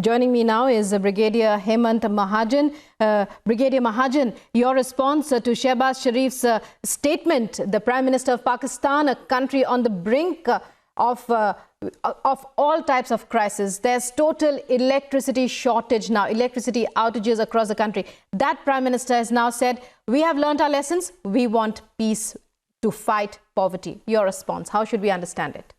Joining me now is Brigadier Hemant Mahajan. Brigadier Mahajan, your response to Shehbaz Sharif's statement, the Prime Minister of Pakistan, a country on the brink of all types of crisis. There's total electricity shortage now, electricity outages across the country. That Prime Minister has now said, we have learnt our lessons, we want peace to fight poverty. Your response, how should we understand it?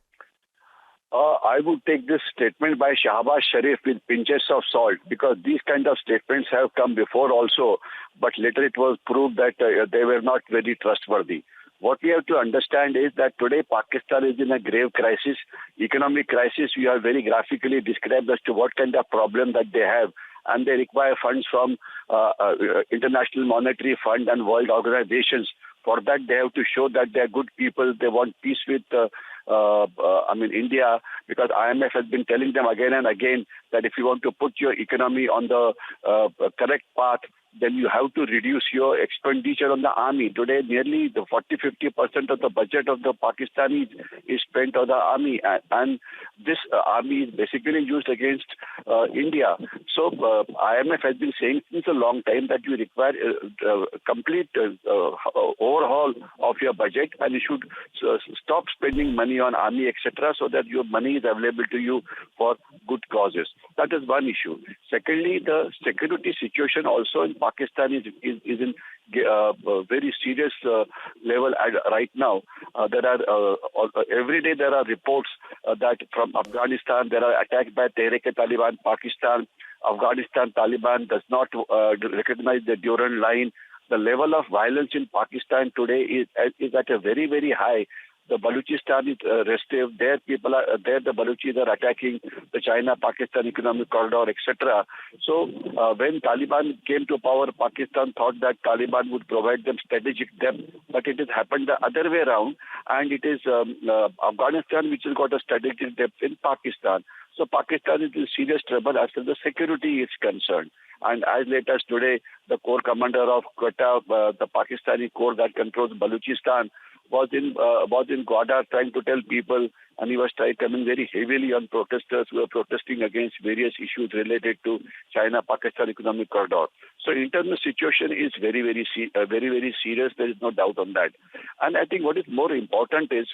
I would take this statement by Shehbaz Sharif with pinches of salt, because these kind of statements have come before also, but later it was proved that they were not very trustworthy. What we have to understand is that today Pakistan is in a grave crisis, economic crisis. We have very graphically described as to what kind of problem that they have, and they require funds from International Monetary Fund and world organizations. For that, they have to show that they are good people. They want peace with India, because IMF has been telling them again and again that if you want to put your economy on the correct path, then you have to reduce your expenditure on the army. Today, nearly the 40-50% of the budget of the Pakistanis is spent on the army, and this army is basically used against India. So IMF has been saying since a long time that you require a complete overhaul of your budget, and you should stop spending money on army, etc., so that your money is available to you for good causes. That is one issue. Secondly, the security situation also in Pakistan is in very serious level right now. Every day there are reports that from Afghanistan there are attacks by Tehrik-e-Taliban Pakistan. Afghanistan Taliban does not recognize the Durand line. The level of violence in Pakistan today is at a very, very high. The Balochistan is restive. There people are there. The Balochis are attacking the China-Pakistan economic corridor, etc. So when Taliban came to power, Pakistan thought that Taliban would provide them strategic depth, but it has happened the other way around, and it is Afghanistan which has got a strategic depth in Pakistan. So Pakistan is in serious trouble as far as the security is concerned. And as late as today, the corps commander of Quetta, the Pakistani corps that controls Balochistan, was in Gwadar trying to tell people, and he was coming very heavily on protesters who were protesting against various issues related to China-Pakistan economic corridor. So internal situation is very, very serious. There is no doubt on that. And I think what is more important is,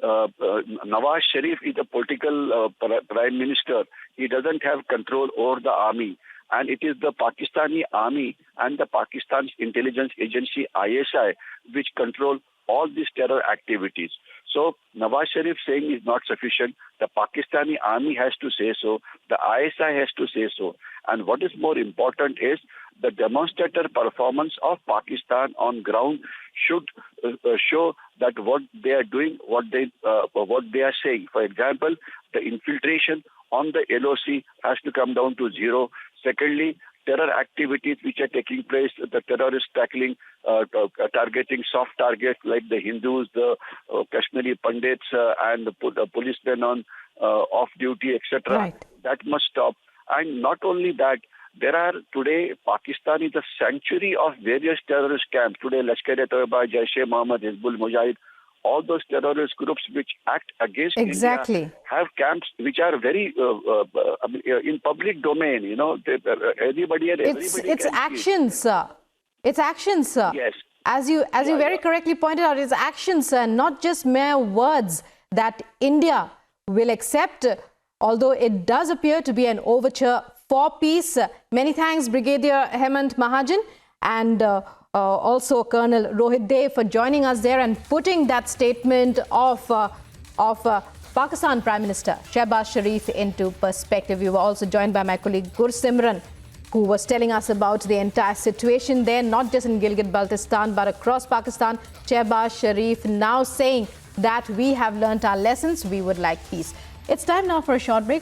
Nawaz Sharif is a political prime minister. He doesn't have control over the army. And it is the Pakistani army and the Pakistan's intelligence agency ISI which control all these terror activities. So Nawaz Sharif saying is not sufficient. The Pakistani army has to say so. The ISI has to say so. And what is more important is the demonstrator performance of Pakistan on ground should show that what they are doing, what they are saying. For example, the infiltration on the LOC has to come down to zero. Secondly, terror activities which are taking place, the terrorists targeting soft targets like the Hindus, the Kashmiri Pandits, and the policemen on off-duty, etc. Right. That must stop. And not only that, there are today, Pakistan is a sanctuary of various terrorist camps. Today, Lashkar-e-Toiba, Jaish-e-Mohammed, Hizbul Mujahid, all those terrorist groups which act against India have camps which are very in public domain. You know, anybody and everybody. It's actions, sir. It's actions, sir. Yes. As you very correctly pointed out, it's actions, sir, not just mere words that India will accept, although it does appear to be an overture for peace. Many thanks, Brigadier Hemant Mahajan, and also Colonel Rohit Dev for joining us there and putting that statement of Pakistan Prime Minister Shehbaz Sharif into perspective. We were also joined by my colleague Gursimran, who was telling us about the entire situation there, not just in Gilgit-Baltistan, but across Pakistan. Shehbaz Sharif now saying that we have learnt our lessons, we would like peace. It's time now for a short break.